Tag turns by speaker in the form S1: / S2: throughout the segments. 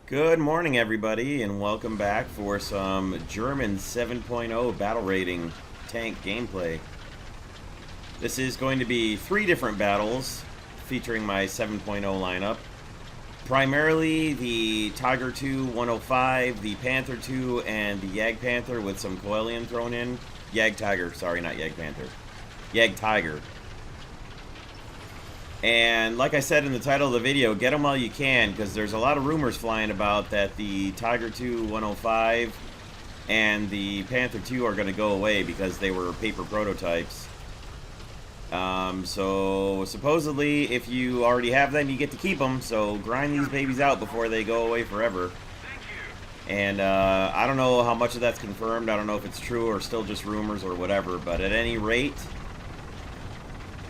S1: Good morning, everybody, and welcome back for some German 7.0 battle rating tank gameplay. This is going to be 3 different battles featuring my 7.0 lineup. Primarily the Tiger 2 105, the Panther 2, and the Jagdpanther with some Coelian thrown in. Jagdtiger, sorry, not Jagdpanther. Jagdtiger. And like I said in the title of the video, get them while you can, because there's a lot of rumors flying about that the Tiger 2 105 and the Panther 2 are going to go away because they were paper prototypes. So supposedly, if you already have them, you get to keep them. So grind these babies out before they go away forever. And I don't know how much of that's confirmed. I don't know if it's true or still just rumors or whatever. But at any rate,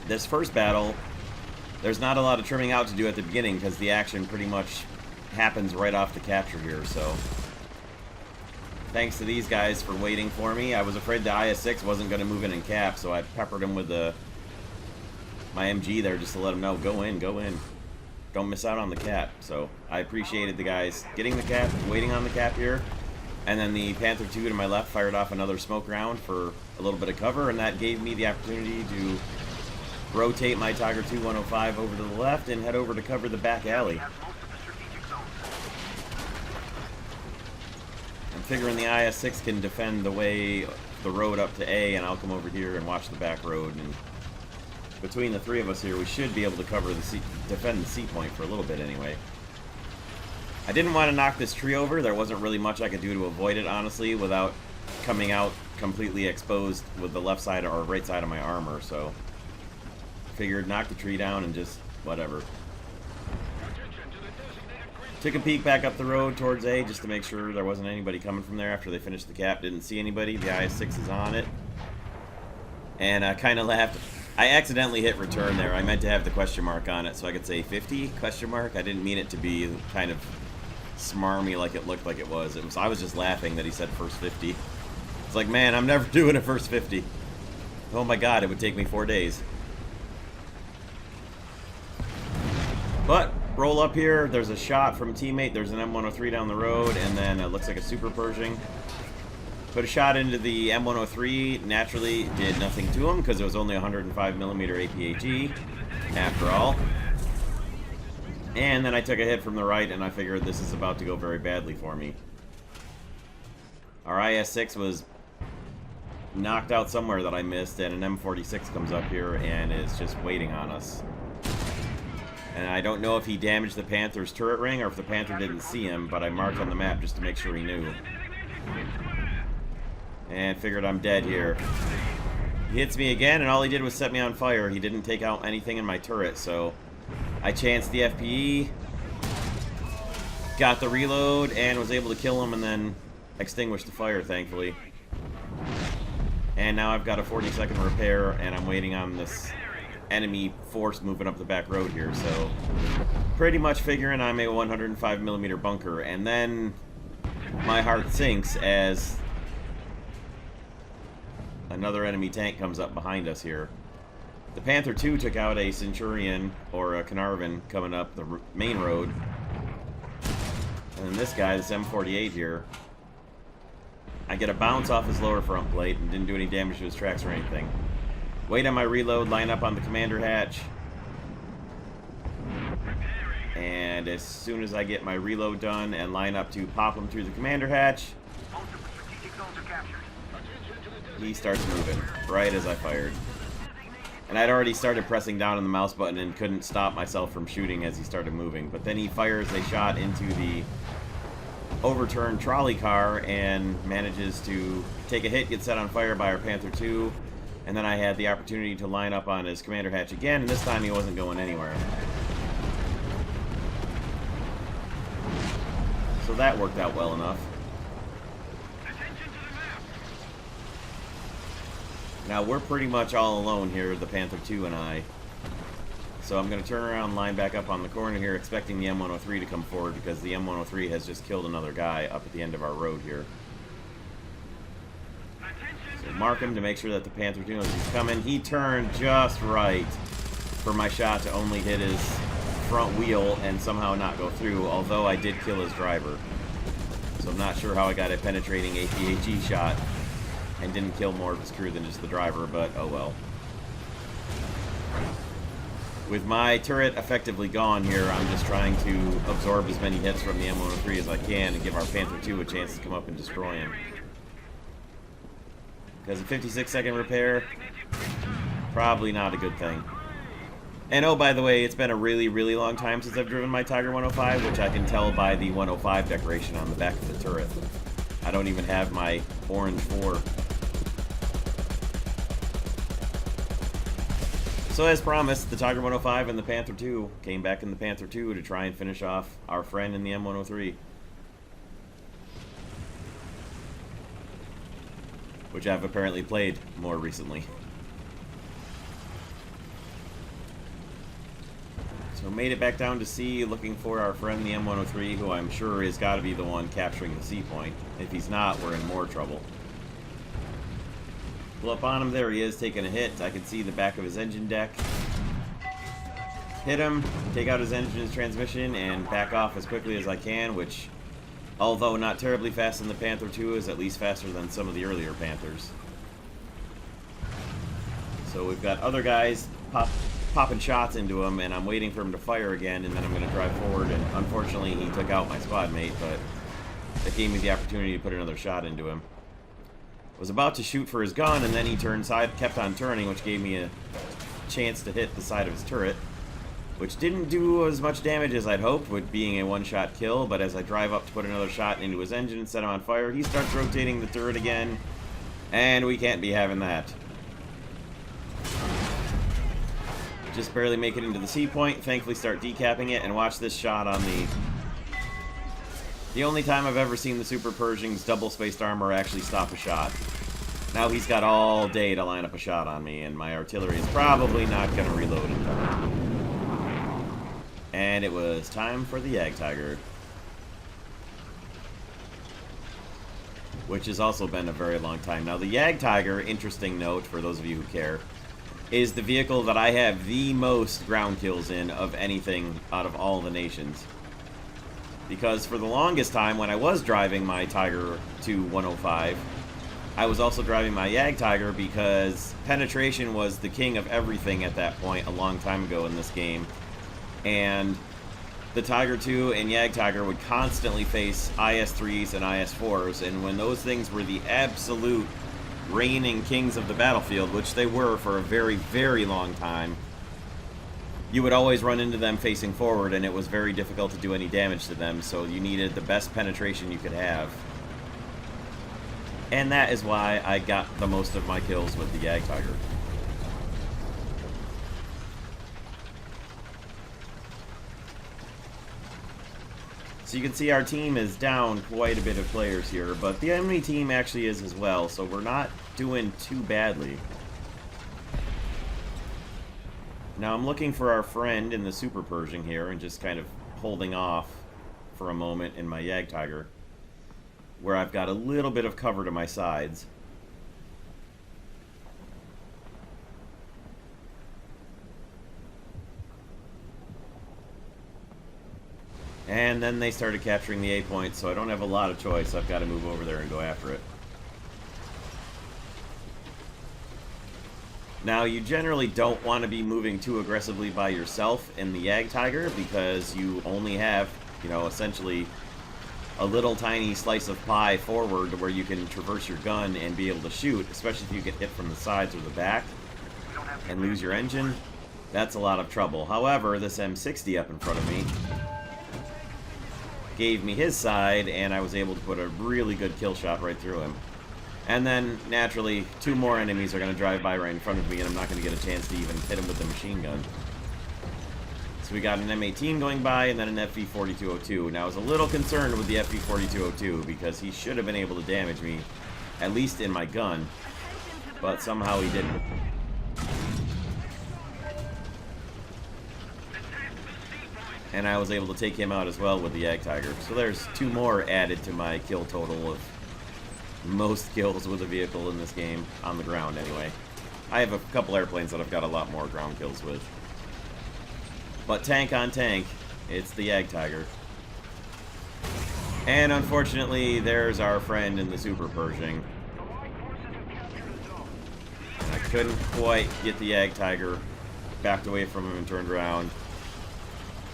S1: this first battle, there's not a lot of trimming out to do at the beginning because the action pretty much happens right off the capture here. So thanks to these guys for waiting for me. I was afraid the IS-6 wasn't going to move in and cap, so I peppered him with my MG there just to let him know, go in, go in. Don't miss out on the cap. So I appreciated the guys getting the cap, waiting on the cap here. And then the Panther 2 to my left fired off another smoke round for a little bit of cover, and that gave me the opportunity to rotate my Tiger 2 105 over to the left and head over to cover the back alley. I'm figuring the IS-6 can defend the road up to A, and I'll come over here and watch the back road. And between the three of us here, we should be able to cover defend the C point for a little bit anyway. I didn't want to knock this tree over. There wasn't really much I could do to avoid it, honestly, without coming out completely exposed with the left side or right side of my armor, so figured knock the tree down and just whatever. Took a peek back up the road towards A just to make sure there wasn't anybody coming from there after they finished the cap. Didn't see anybody. The IS-6 is on it. And I kind of laughed. I accidentally hit return there. I meant to have the question mark on it so I could say 50 question mark. I didn't mean it to be kind of smarmy like it looked like it was. I was just laughing that he said first 50. It's like, man, I'm never doing a first 50. Oh my god, it would take me 4 days. But roll up here, there's a shot from a teammate, there's an M103 down the road, and then it looks like a Super Pershing. Put a shot into the M103, naturally did nothing to him because it was only 105mm APAG, after all. And then I took a hit from the right, and I figured this is about to go very badly for me. Our IS-6 was knocked out somewhere that I missed, and an M46 comes up here and is just waiting on us. And I don't know if he damaged the Panther's turret ring or if the Panther didn't see him, but I marked on the map just to make sure he knew. And figured I'm dead here. He hits me again, and all he did was set me on fire. He didn't take out anything in my turret, so I chanced the FPE, got the reload, and was able to kill him and then extinguish the fire, thankfully. And now I've got a 40-second repair, and I'm waiting on this enemy force moving up the back road here, so pretty much figuring I'm a 105mm bunker. And then my heart sinks as another enemy tank comes up behind us here. The Panther 2 took out a Centurion or a Carnarvon coming up the main road, and then this guy, this M48 here, I get a bounce off his lower front plate and didn't do any damage to his tracks or anything. Wait on my reload, line up on the commander hatch. And as soon as I get my reload done and line up to pop him through the commander hatch, he starts moving, right as I fired. And I'd already started pressing down on the mouse button and couldn't stop myself from shooting as he started moving. But then he fires a shot into the overturned trolley car and manages to take a hit, get set on fire by our Panther 2. And then I had the opportunity to line up on his commander hatch again, and this time he wasn't going anywhere. So that worked out well enough. Now we're pretty much all alone here, the Panther 2 and I. So I'm going to turn around and line back up on the corner here, expecting the M103 to come forward because the M103 has just killed another guy up at the end of our road here. So mark him to make sure that the Panther 2 knows he's coming. He turned just right for my shot to only hit his front wheel and somehow not go through, although I did kill his driver. So I'm not sure how I got a penetrating APHE shot and didn't kill more of his crew than just the driver, but oh well. With my turret effectively gone here, I'm just trying to absorb as many hits from the M103 as I can and give our Panther 2 a chance to come up and destroy him. Because a 56-second repair, probably not a good thing. And oh, by the way, it's been a really, really long time since I've driven my Tiger 105, which I can tell by the 105 decoration on the back of the turret. I don't even have my orange 4. So as promised, the Tiger 105 and the Panther 2 came back in the Panther 2 to try and finish off our friend in the M103. Which I've apparently played more recently. So made it back down to C, looking for our friend the M103, who I'm sure has got to be the one capturing the C point. If he's not, we're in more trouble. Pull up on him, there he is, taking a hit. I can see the back of his engine deck. Hit him, take out his engine and transmission, and back off as quickly as I can, which, although not terribly fast in the Panther 2, is at least faster than some of the earlier Panthers. So we've got other guys popping shots into him, and I'm waiting for him to fire again, and then I'm going to drive forward, and unfortunately he took out my squad mate, but it gave me the opportunity to put another shot into him. Was about to shoot for his gun, and then he kept on turning, which gave me a chance to hit the side of his turret, which didn't do as much damage as I'd hoped, with being a one-shot kill, but as I drive up to put another shot into his engine and set him on fire, he starts rotating the turret again, and we can't be having that. Just barely make it into the C point, thankfully start decapping it, and watch this shot on the only time I've ever seen the Super Pershing's double-spaced armor actually stop a shot. Now he's got all day to line up a shot on me, and my artillery is probably not going to reload in time. And it was time for the Jagdtiger. Which has also been a very long time. Now the Jagdtiger, interesting note for those of you who care, is the vehicle that I have the most ground kills in of anything out of all the nations. Because for the longest time, when I was driving my Tiger 2 105, I was also driving my Jagdtiger because penetration was the king of everything at that point a long time ago in this game. And the Tiger 2 and Jagdtiger would constantly face IS-3s and IS-4s, and when those things were the absolute reigning kings of the battlefield, which they were for a very, very long time, you would always run into them facing forward, and it was very difficult to do any damage to them, so you needed the best penetration you could have. And that is why I got the most of my kills with the Jagdtiger. So you can see our team is down quite a bit of players here, but the enemy team actually is as well, so we're not doing too badly. Now I'm looking for our friend in the Super Pershing here and just kind of holding off for a moment in my Jagdtiger, where I've got a little bit of cover to my sides. And then they started capturing the A point, so I don't have a lot of choice. I've got to move over there and go after it. Now, you generally don't want to be moving too aggressively by yourself in the Jagdtiger because you only have, you know, essentially a little tiny slice of pie forward where you can traverse your gun and be able to shoot, especially if you get hit from the sides or the back and lose your engine. That's a lot of trouble. However, this M60 up in front of me gave me his side, and I was able to put a really good kill shot right through him. And then, naturally, two more enemies are going to drive by right in front of me, and I'm not going to get a chance to even hit him with the machine gun. So we got an M18 going by, and then an FV-4202. Now, I was a little concerned with the FV-4202, because he should have been able to damage me, at least in my gun, but somehow he didn't. And I was able to take him out as well with the Jagdtiger. So there's two more added to my kill total of most kills with a vehicle in this game, on the ground anyway. I have a couple airplanes that I've got a lot more ground kills with. But tank on tank, it's the Jagdtiger. And unfortunately, there's our friend in the Super Pershing. And I couldn't quite get the Jagdtiger backed away from him and turned around.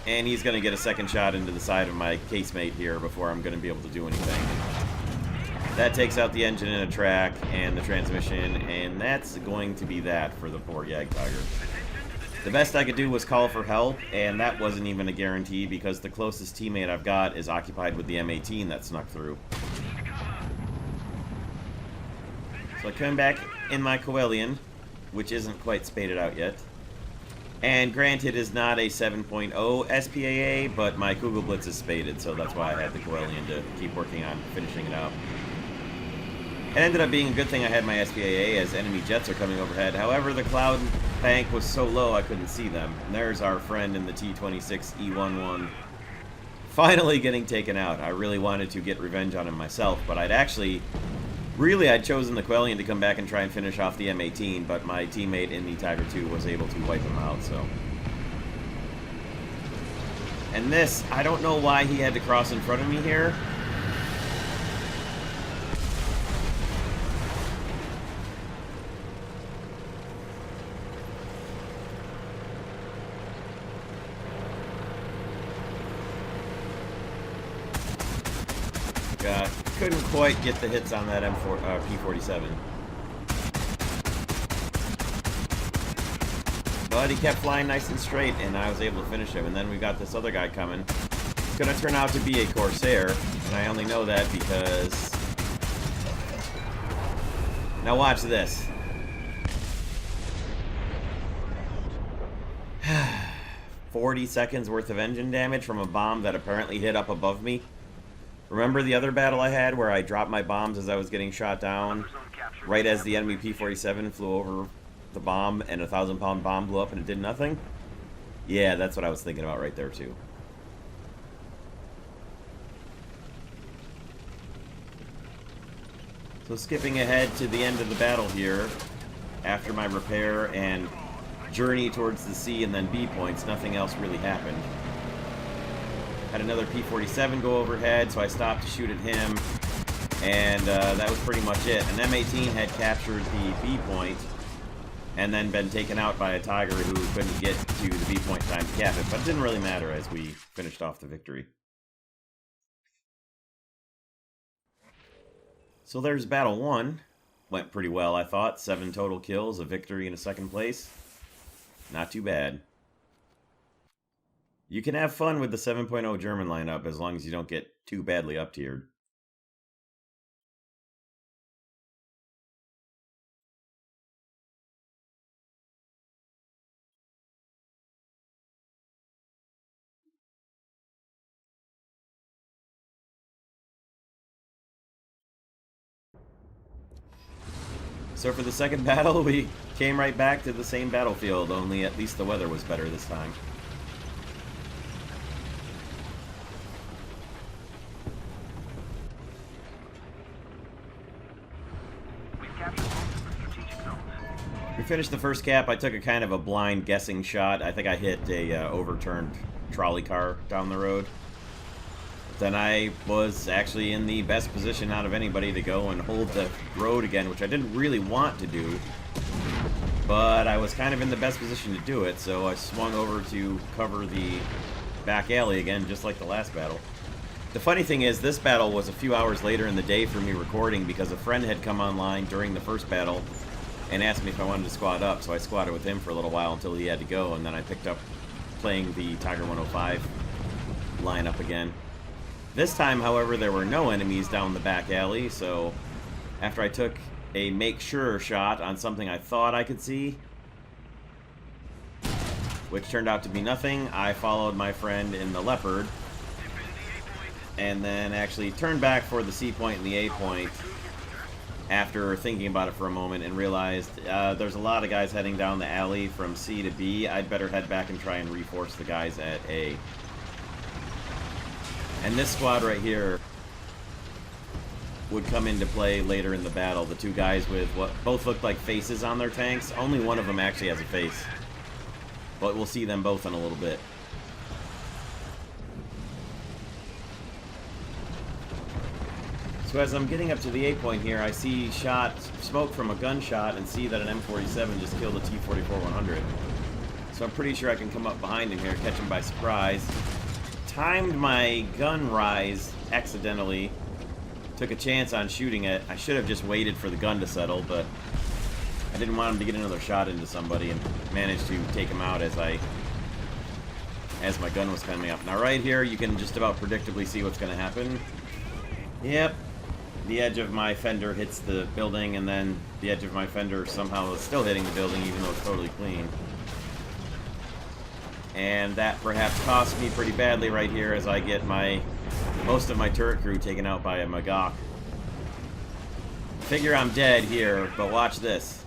S1: And he's going to get a second shot into the side of my casemate here before I'm going to be able to do anything. That takes out the engine and a track and the transmission, and that's going to be that for the poor Jagdtiger. The best I could do was call for help, and that wasn't even a guarantee because the closest teammate I've got is occupied with the M18 that snuck through. So I come back in my Coelian, which isn't quite spaded out yet. And granted, is not a 7.0 SPAA, but my Kugelblitz is spaded, so that's why I had the Coelian to keep working on finishing it out. It ended up being a good thing I had my SPAA, as enemy jets are coming overhead. However, the cloud bank was so low I couldn't see them. And there's our friend in the T-26E11. Finally getting taken out. I really wanted to get revenge on him myself, but I'd chosen the Quellian to come back and try and finish off the M18, but my teammate in the Tiger II was able to wipe him out, so. And this, I don't know why he had to cross in front of me here. Couldn't quite get the hits on that P-47. But he kept flying nice and straight, and I was able to finish him. And then we got this other guy coming. It's going to turn out to be a Corsair, and I only know that because... Now watch this. 40 seconds worth of engine damage from a bomb that apparently hit up above me. Remember the other battle I had where I dropped my bombs as I was getting shot down? Right as the enemy P-47 flew over the bomb and a 1,000-pound bomb blew up and it did nothing? Yeah, that's what I was thinking about right there too. So skipping ahead to the end of the battle here, after my repair and journey towards the C and then B points, nothing else really happened. Had another P-47 go overhead, so I stopped to shoot at him, and that was pretty much it. An M18 had captured the B point, and then been taken out by a Tiger who couldn't get to the B point in time to cap it, but it didn't really matter as we finished off the victory. So there's Battle 1. Went pretty well, I thought. 7 total kills, a victory, and a second place. Not too bad. You can have fun with the 7.0 German lineup as long as you don't get too badly up-tiered. So for the second battle, we came right back to the same battlefield, only at least the weather was better this time. We finished the first cap. I took a kind of a blind guessing shot. I think I hit a overturned trolley car down the road. Then I was actually in the best position out of anybody to go and hold the road again, which I didn't really want to do. But I was kind of in the best position to do it, so I swung over to cover the back alley again, just like the last battle. The funny thing is, this battle was a few hours later in the day for me recording because a friend had come online during the first battle and asked me if I wanted to squad up, so I squatted with him for a little while until he had to go, and then I picked up playing the Tiger 105 lineup again. This time, however, there were no enemies down the back alley, so after I took a make-sure shot on something I thought I could see, which turned out to be nothing, I followed my friend in the Leopard, and then actually turned back for the C point and the A point after thinking about it for a moment and realized there's a lot of guys heading down the alley from C to B. I'd better head back and try and reinforce the guys at A. And this squad right here would come into play later in the battle. The two guys with what both looked like faces on their tanks. Only one of them actually has a face. But we'll see them both in a little bit. So as I'm getting up to the A point here, I see smoke from a gunshot and see that an M47 just killed a T-44-100. So I'm pretty sure I can come up behind him here, catch him by surprise. Timed my gun rise accidentally. Took a chance on shooting it. I should have just waited for the gun to settle, but I didn't want him to get another shot into somebody, and managed to take him out as my gun was coming up. Now right here, you can just about predictably see what's going to happen. Yep. The edge of my fender hits the building, and then the edge of my fender somehow is still hitting the building, even though it's totally clean. And that perhaps cost me pretty badly right here as I get most of my turret crew taken out by a Magok. Figure I'm dead here, but watch this.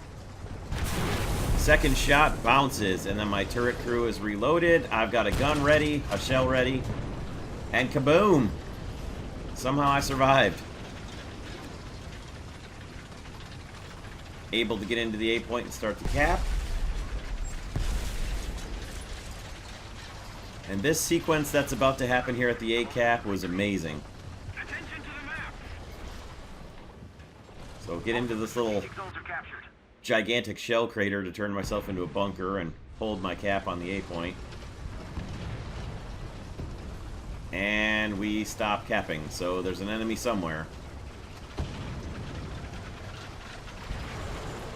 S1: Second shot bounces, and then my turret crew is reloaded. I've got a gun ready, a shell ready, and kaboom! Somehow I survived. Able to get into the A point and start the cap. And this sequence that's about to happen here at the A cap was amazing. So get into this little gigantic shell crater to turn myself into a bunker and hold my cap on the A point. And we stop capping, so there's an enemy somewhere.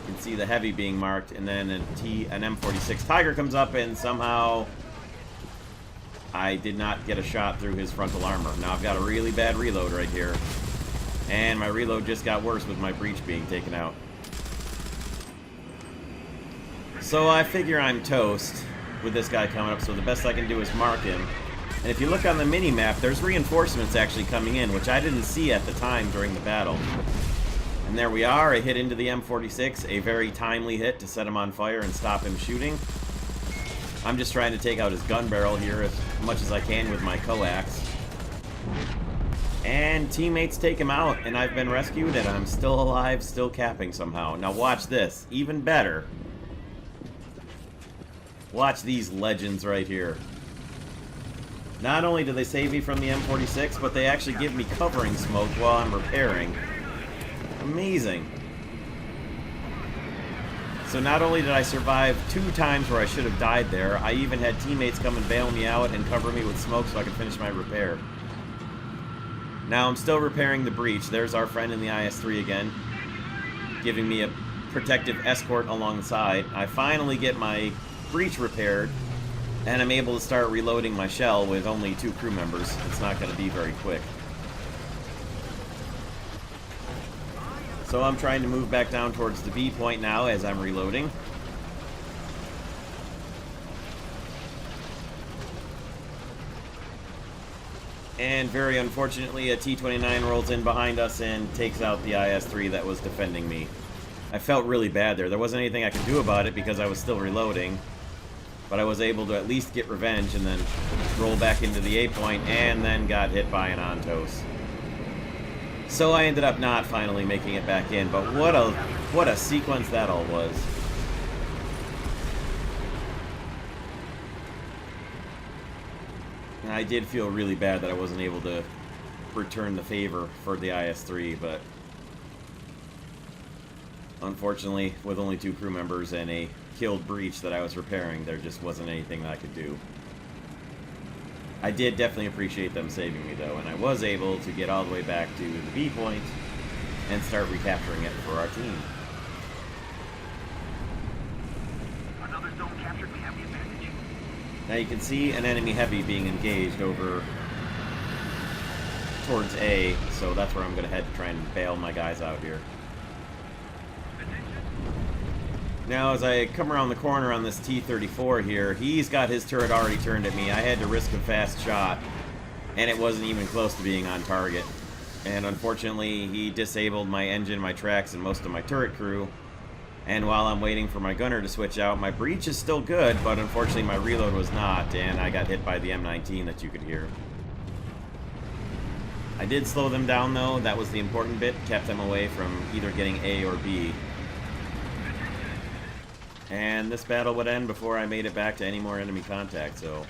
S1: You can see the heavy being marked, and then an M46 Tiger comes up, and somehow I did not get a shot through his frontal armor. Now I've got a really bad reload right here, and my reload just got worse with my breach being taken out. So I figure I'm toast with this guy coming up, so the best I can do is mark him. And if you look on the mini-map, there's reinforcements actually coming in, which I didn't see at the time during the battle. And there we are, a hit into the M46, a very timely hit to set him on fire and stop him shooting. I'm just trying to take out his gun barrel here as much as I can with my coax. And teammates take him out, and I've been rescued, and I'm still alive, still capping somehow. Now watch this, even better. Watch these legends right here. Not only do they save me from the M46, but they actually give me covering smoke while I'm repairing. Amazing. So not only did I survive 2 times where I should have died there, I even had teammates come and bail me out and cover me with smoke so I could finish my repair. Now I'm still repairing the breach. There's our friend in the IS-3 again, giving me a protective escort along the side. I finally get my breach repaired, and I'm able to start reloading my shell with only 2 crew members. It's not going to be very quick. So I'm trying to move back down towards the B point now as I'm reloading. And very unfortunately, a T-29 rolls in behind us and takes out the IS-3 that was defending me. I felt really bad there. There wasn't anything I could do about it because I was still reloading. But I was able to at least get revenge and then roll back into the A point and then got hit by an Ontos. So I ended up not finally making it back in, but what a sequence that all was. And I did feel really bad that I wasn't able to return the favor for the IS-3, but unfortunately, with only 2 crew members and a killed breach that I was repairing, there just wasn't anything that I could do. I did definitely appreciate them saving me, though, and I was able to get all the way back to the B point and start recapturing it for our team. Another zone captured. We have the advantage. Now you can see an enemy heavy being engaged over towards A, so that's where I'm going to head to try and bail my guys out here. Now, as I come around the corner on this T-34 here, he's got his turret already turned at me. I had to risk a fast shot, and it wasn't even close to being on target. And unfortunately, he disabled my engine, my tracks, and most of my turret crew. And while I'm waiting for my gunner to switch out, my breach is still good, but unfortunately my reload was not, and I got hit by the M19 that you could hear. I did slow them down, though. That was the important bit. Kept them away from either getting A or B. And this battle would end before I made it back to any more enemy contact, so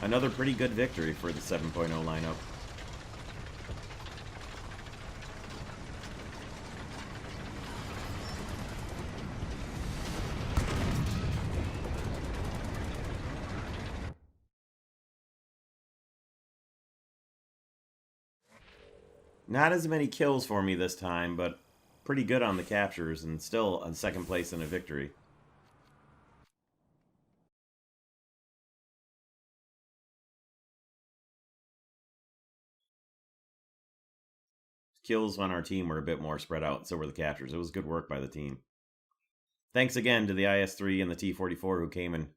S1: another pretty good victory for the 7.0 lineup. Not as many kills for me this time, but pretty good on the captures, and still on second place in a victory. Kills on our team were a bit more spread out, so were the captures. It was good work by the team. Thanks again to the IS-3 and the T-44 who came and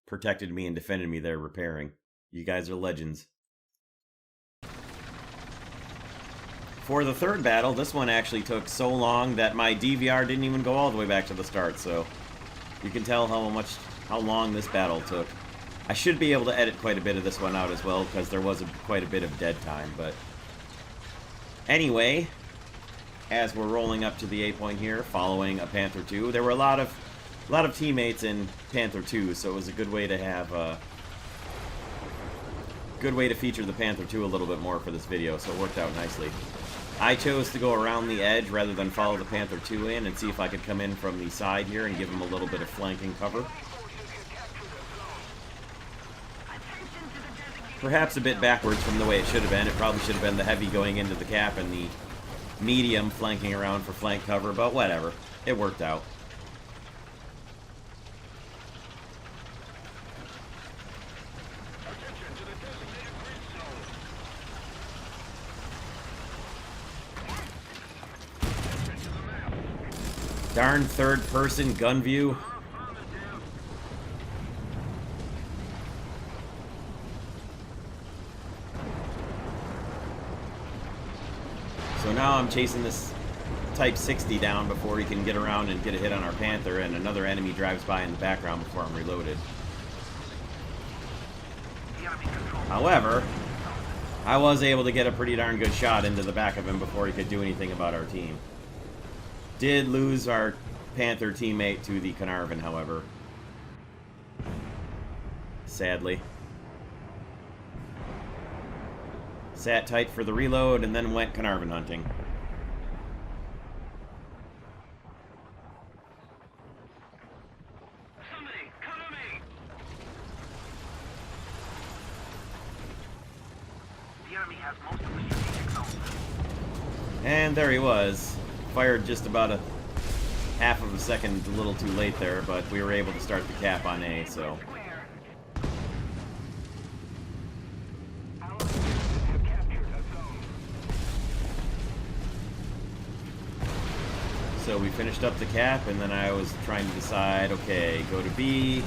S1: protected me and defended me there repairing. You guys are legends. For the third battle, this one actually took so long that my DVR didn't even go all the way back to the start, so you can tell how long this battle took. I should be able to edit quite a bit of this one out as well, because there was quite a bit of dead time, but anyway, as we're rolling up to the A point here, following a Panther 2, there were a lot of teammates in Panther 2, so it was a good way to have good way to feature the Panther 2 a little bit more for this video, so it worked out nicely. I chose to go around the edge rather than follow the Panther 2 in and see if I could come in from the side here and give him a little bit of flanking cover. Perhaps a bit backwards from the way it should have been. It probably should have been the heavy going into the cap and the medium flanking around for flank cover, but whatever. It worked out. Darn third-person gun view. So now I'm chasing this Type 60 down before he can get around and get a hit on our Panther, and another enemy drives by in the background before I'm reloaded. However, I was able to get a pretty darn good shot into the back of him before he could do anything about our team. Did lose our Panther teammate to the Carnarvon, however. Sadly. Sat tight for the reload and then went Carnarvon hunting.
S2: Somebody, cover me! The enemy has most of the strategic zones.
S1: And there he was. Fired just about a half of a second a little too late there, but we were able to start the cap on A, so. So we finished up the cap, and then I was trying to decide, okay, go to B,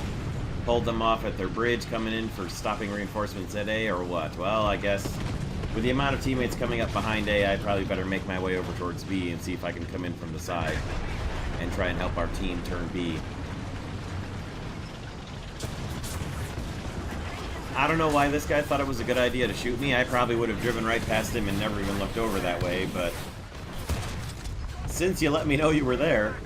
S1: hold them off at their bridge coming in for stopping reinforcements at A, or what? Well, I guess with the amount of teammates coming up behind A, I probably better make my way over towards B and see if I can come in from the side and try and help our team turn B. I don't know why this guy thought it was a good idea to shoot me. I probably would have driven right past him and never even looked over that way, but since you let me know you were there.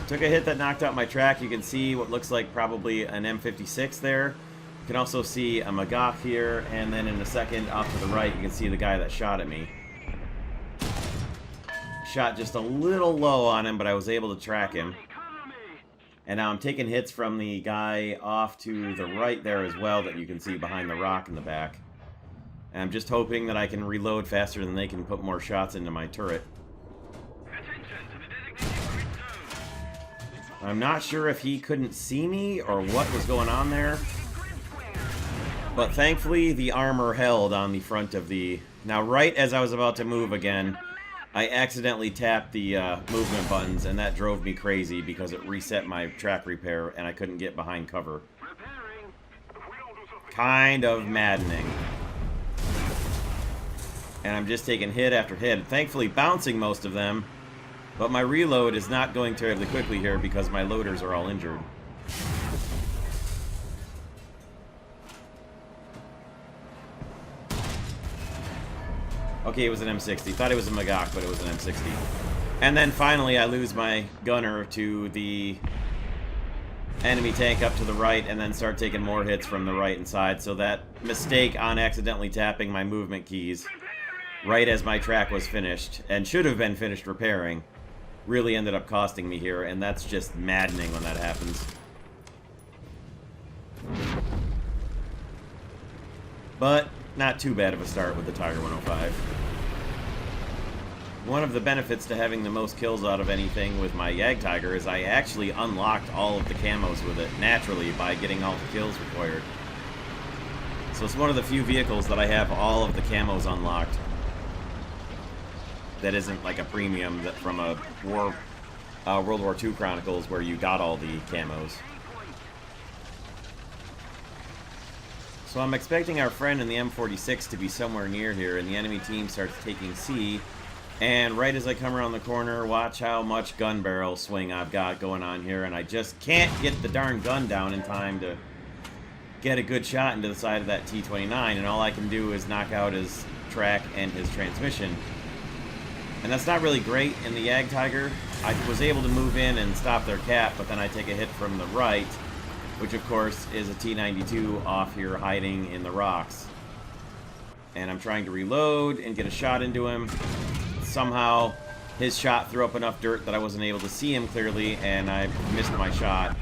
S1: Took a hit that knocked out my track. You can see what looks like probably an M56 there. You can also see a Magach here, and then in a second off to the right you can see the guy that shot at me. Shot just a little low on him, but I was able to track him. And now I'm taking hits from the guy off to the right there as well that you can see behind the rock in the back. And I'm just hoping that I can reload faster than they can put more shots into my turret. I'm not sure if he couldn't see me or what was going on there. But thankfully, the armor held on the front of the... Now, right as I was about to move again, I accidentally tapped the movement buttons, and that drove me crazy because it reset my track repair, and I couldn't get behind cover. Kind of maddening. And I'm just taking hit after hit, thankfully bouncing most of them. But my reload is not going terribly quickly here because my loaders are all injured. Okay, it was an M60. Thought it was a Magach, but it was an M60. And then finally I lose my gunner to the enemy tank up to the right and then start taking more hits from the right and side. So that mistake on accidentally tapping my movement keys right as my track was finished, and should have been finished repairing, really ended up costing me here, and that's just maddening when that happens. But not too bad of a start with the Tiger 105. One of the benefits to having the most kills out of anything with my Jagdtiger is I actually unlocked all of the camos with it naturally by getting all the kills required. So it's one of the few vehicles that I have all of the camos unlocked. That isn't like a premium that from a World War II Chronicles where you got all the camos. So I'm expecting our friend in the M46 to be somewhere near here, and the enemy team starts taking C. And right as I come around the corner, watch how much gun barrel swing I've got going on here, and I just can't get the darn gun down in time to get a good shot into the side of that T-29, and all I can do is knock out his track and his transmission. And that's not really great in the Jagdtiger. I was able to move in and stop their cap, but then I take a hit from the right, which of course is a T-92 off here hiding in the rocks. And I'm trying to reload and get a shot into him. Somehow his shot threw up enough dirt that I wasn't able to see him clearly, and I missed my shot.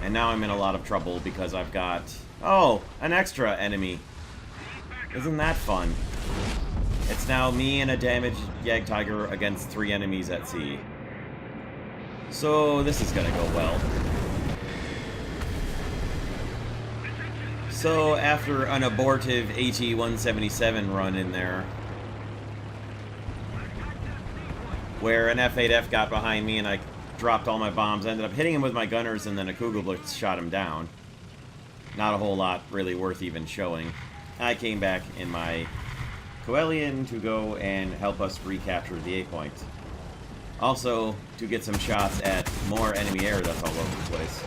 S1: And now I'm in a lot of trouble because I've got, oh, an extra enemy. Isn't that fun? It's now me and a damaged Jagdtiger against 3 enemies at sea. So this is gonna go well. So after an abortive AT-177 run in there, where an F8F got behind me and I dropped all my bombs, I ended up hitting him with my gunners, and then a Kugelblitz shot him down. Not a whole lot really worth even showing. I came back in my Coelian to go and help us recapture the A point. Also, to get some shots at more enemy air that's all over the place.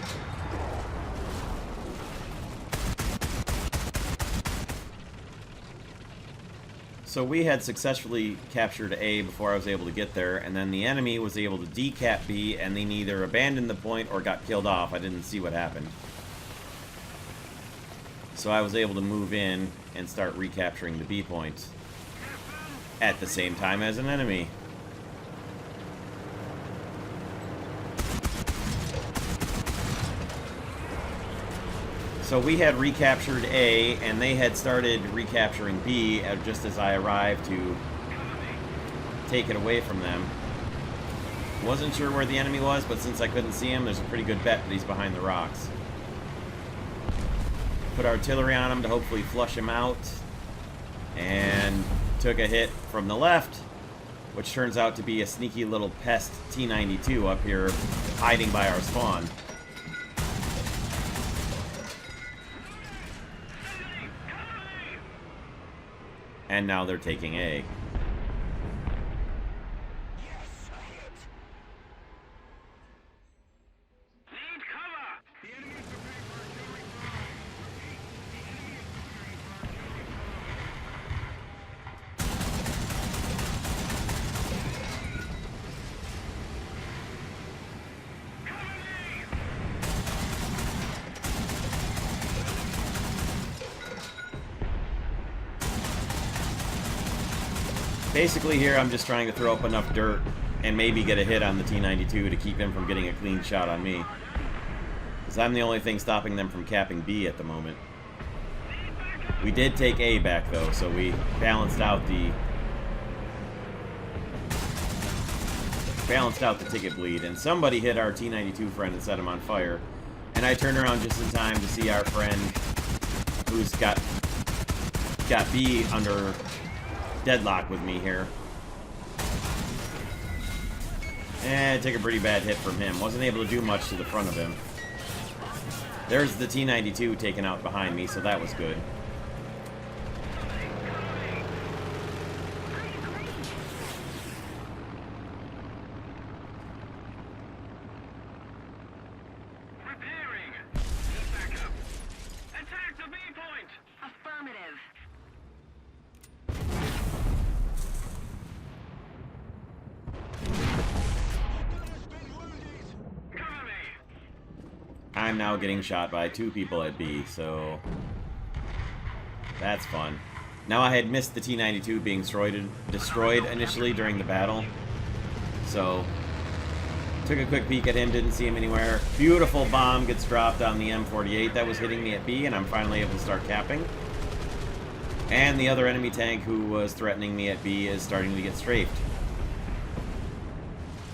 S1: So we had successfully captured A before I was able to get there, and then the enemy was able to decap B, and they neither abandoned the point or got killed off. I didn't see what happened. So I was able to move in and start recapturing the B point at the same time as an enemy. So we had recaptured A, and they had started recapturing B just as I arrived to take it away from them. Wasn't sure where the enemy was, but since I couldn't see him, there's a pretty good bet that he's behind the rocks. Put artillery on him to hopefully flush him out, and took a hit from the left, which turns out to be a sneaky little pest T-92 up here hiding by our spawn. And now they're taking A. Basically here I'm just trying to throw up enough dirt and maybe get a hit on the T-92 to keep him from getting a clean shot on me. Because I'm the only thing stopping them from capping B at the moment. We did take A back though, so we balanced out the ticket bleed, and somebody hit our T-92 friend and set him on fire. And I turned around just in time to see our friend who's got B under deadlock with me here. And take a pretty bad hit from him. Wasn't able to do much to the front of him. There's the T-92 taken out behind me, so that was good.
S2: Preparing. Back up. Attack the B point. Affirmative.
S1: I'm now getting shot by 2 people at B, so that's fun. Now I had missed the T-92 being destroyed initially during the battle, so took a quick peek at him, didn't see him anywhere. Beautiful bomb gets dropped on the M48 that was hitting me at B, and I'm finally able to start capping. And the other enemy tank who was threatening me at B is starting to get strafed.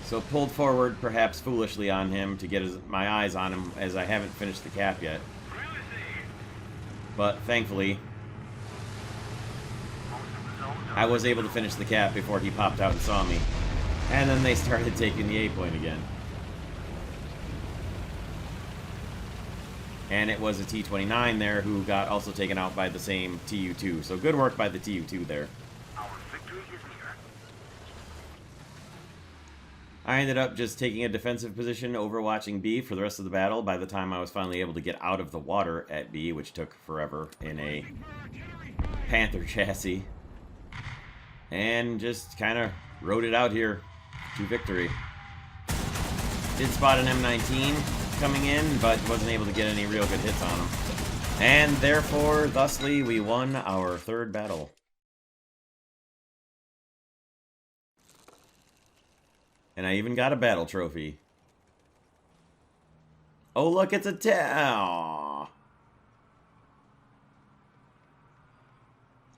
S1: So pulled forward, perhaps foolishly on him to get my eyes on him, as I haven't finished the cap yet. But thankfully, I was able to finish the cap before he popped out and saw me. And then they started taking the A point again. And it was a T-29 there who got also taken out by the same TU-2. So good work by the TU-2 there.
S2: Our victory is near.
S1: I ended up just taking a defensive position, overwatching B for the rest of the battle by the time I was finally able to get out of the water at B, which took forever in a Panther chassis. And just kind of rode it out here to victory. Did spot an M19 coming in, but wasn't able to get any real good hits on him. And therefore, thusly, we won our third battle. And I even got a battle trophy. Oh, look, it's a Aww.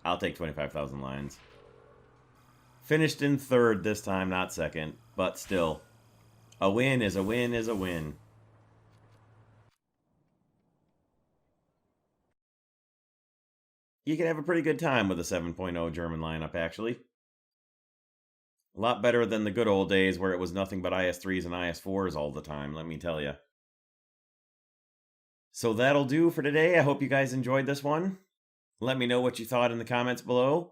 S1: I'll take 25,000 lines. Finished in third this time, not second. But still, a win is a win is a win. You can have a pretty good time with a 7.0 German lineup, actually. A lot better than the good old days where it was nothing but IS-3s and IS-4s all the time, let me tell you. So that'll do for today. I hope you guys enjoyed this one. Let me know what you thought in the comments below.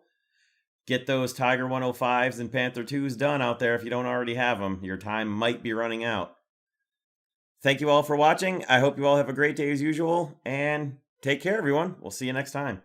S1: Get those Tiger 105s and Panther 2s done out there if you don't already have them. Your time might be running out. Thank you all for watching. I hope you all have a great day as usual, and take care, everyone. We'll see you next time.